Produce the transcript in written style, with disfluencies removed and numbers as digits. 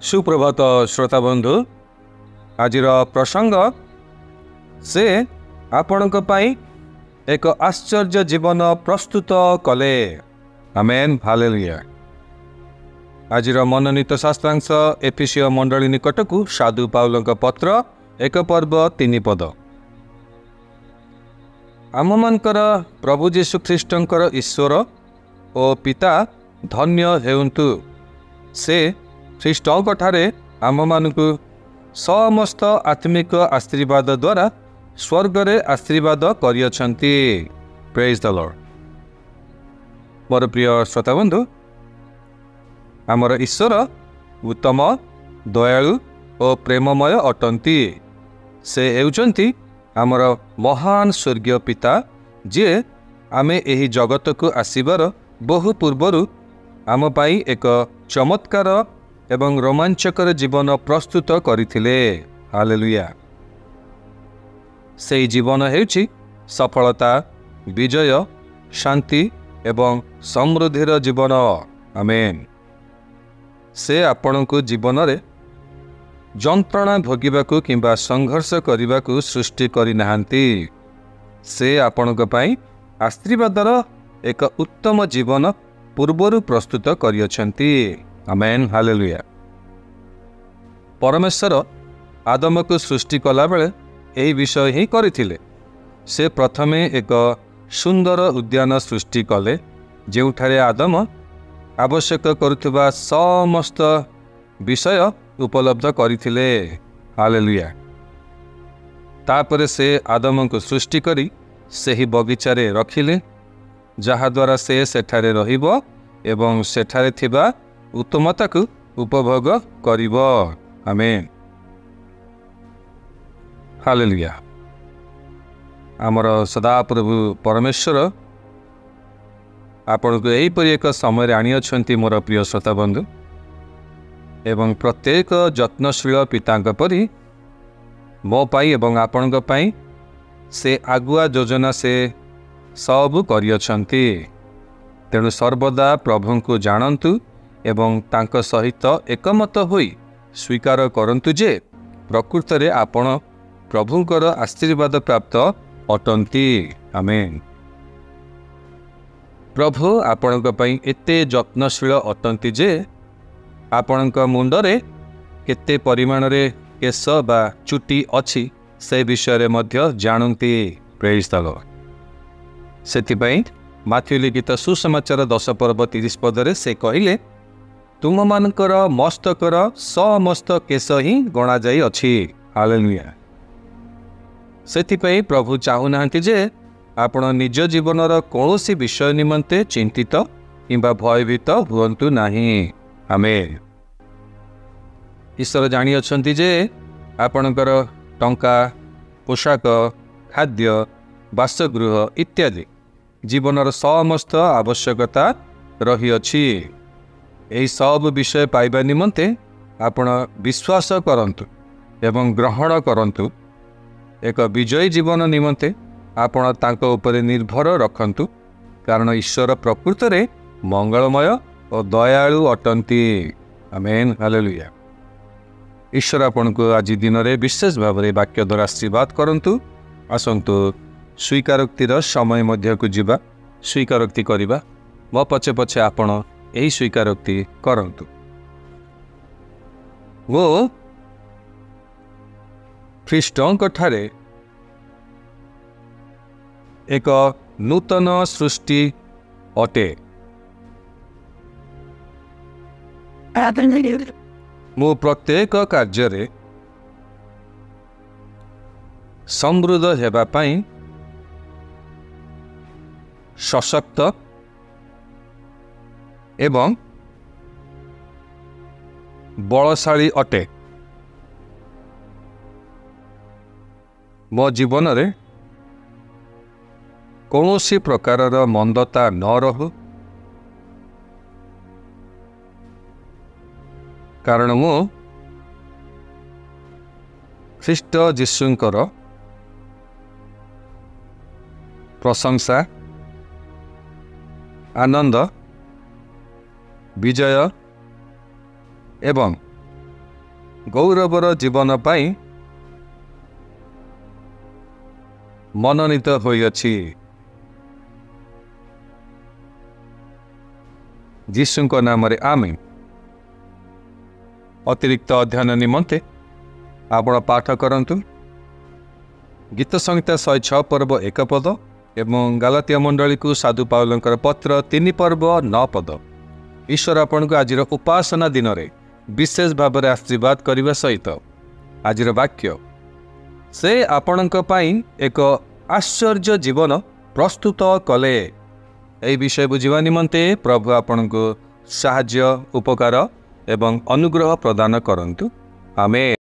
सुप्रभात श्रोता बंधु आज प्रसंग से आपणक पाई एक आश्चर्य जीवन प्रस्तुत कले। Amen hallelujah. आज मनोनीत शास्त्रांश एफिसियो मंडली निकटकू साधु पाउलक पत्र 1 पर्व 3 पद। आम मानकर प्रभु जीशु ख्रीष्टंकर ईश्वर ओ पिता धन्य हेउंतु, से ख्रीष्टंक ठारे आम मानकु समस्त आत्मिक आशीर्वाद द्वारा स्वर्ग रे आशीर्वाद करियछंती। Praise the lord. मोर प्रिय श्रोता बंधु, आमर ईश्वर उत्तम दयालु और प्रेममय अटंती। से हेउचंती आमर महान स्वर्गीय पिता, जे आमे एही जगत को आसीबार बहु पूर्वरु आम पाई एक चमत्कार एवं रोमांचकर जीवन प्रस्तुत करथिले। हालेलुया। सेही जीवन हेउछि सफलता, विजय, शांति एवं समृद्धिर जीवन। आमेन। से आपणको जीवन रे जंत्रणा भोगिबाकू किंबा संघर्ष करिबाकू सृष्टि करि नाहंती। से आपणको पाई आशीर्वादर एक उत्तम जीवन पूर्वरु प्रस्तुत करियछंती। Amen hallelujah. परमेश्वर आदम को सृष्टि कला बेले एही विषय ही करिथिले। से प्रथमे एक सुंदर उद्यान सृष्टि कले, जेउठारे आदम आवश्यक करुथिबा समस्त विषय उपलब्ध करिथिले। हालेलुया। तापरे से आदम को सृष्टि करी सेही बगीचारे रखिले, जहा द्वारा से सेठारे रहिबो एवं सेठारे थिबा उत्तमता को उपभोग करिबो। Amen hallelujah. आमर सदा प्रभु परमेश्वर आपण को एहीपरि एक समय आनी अछंती। मोर प्रिय श्रोता बंधु, एवं प्रत्येक यत्नशील पितांक परि मो पाई एवं आपणक पाई से आगुआ योजना से सब करियछंती। तेणु सर्वदा प्रभु को जानतु एवं तांक सहित एकमत होई स्वीकार करंतु जे प्रकृत रे आपण प्रभुंकर आशीर्वाद प्राप्त अटंती। आमेन। प्रभु आपणक पई एते यत्नशील अटंती जे आपणक मुंडरे केते परिमाण रे केश बा चुटी अछि से विषय रे मध्य जानंती। Praise the lord. सेथिपई माथ्यू लिखित सुसमाचार 10 पर्व 30 पदरे से कहिले, तुम मानकर मस्तकर समस्त केश ही गणा जाई अछि। हालेलुया। सेथिपई प्रभु चाहू नाहंती जे आपण निज जीवनर कौनसी विषय निमंते चिंतित किंबा भयभीत हुअंतु नाही। आमेन। ईश्वर जानी अछंती जे आपणकर टंका, पोशाक, खाद्य, बासगृह इत्यादि जीवनर समस्त आवश्यकता रही अछि। एही सब विषय पाइबा निमंते आपण विश्वास करंतु एवं ग्रहण करंतु। एक विजयी जीवन निमंते आपण तांको उपरे निर्भर रखंतु, कारण ईश्वर प्रकृत रे मंगलमय और दयालु अटंती। Amen hallelujah. ईश्वर आपण को आज दिन रे विशेष भाव रे वाक्य द्वारा आशीर्वाद करंतु। आसंतु स्वीकारोक्तिर समय मध्य को जीवा, स्वीकारोक्ति करिबा। मो पछे पछे आपण एही स्वीकारोक्ति करंतु। वो ख्रीष्टंक ठारे एक नूतन सृष्टि अटे। मु प्रत्येक कार्य समृद्ध हेबा पाई सशक्त एवं बलशाली अटे। मो जीवन रे कौनसी प्रकारर मंदता न रहु, कारण मु ख्रीष्ट जीशुंकर प्रशंसा, आनंद, विजय एवं गौरवर जीवन पाई मनोनीत होइअछि। जीशुଙ୍କ नामरे आमेन। अतिरिक्त अध्ययन निमंते आपण पाठ करंतु गीत संहिता 106 पर्व 1 पद एवं गालातिया मंडली को साधु पाउलंकर पत्र 3 पर्व 9 पद। ईश्वर आपण को आजिर उपासना दिन रे विशेष भाव में आशीर्वाद करने सहित आजिर वाक्य से आपणक पई एक आश्चर्य जीवन प्रस्तुत कले। यही विषय बुझा निमंते प्रभु आपण को साहाय्य उपकार एवं अनुग्रह प्रदान करंतु। आमेन।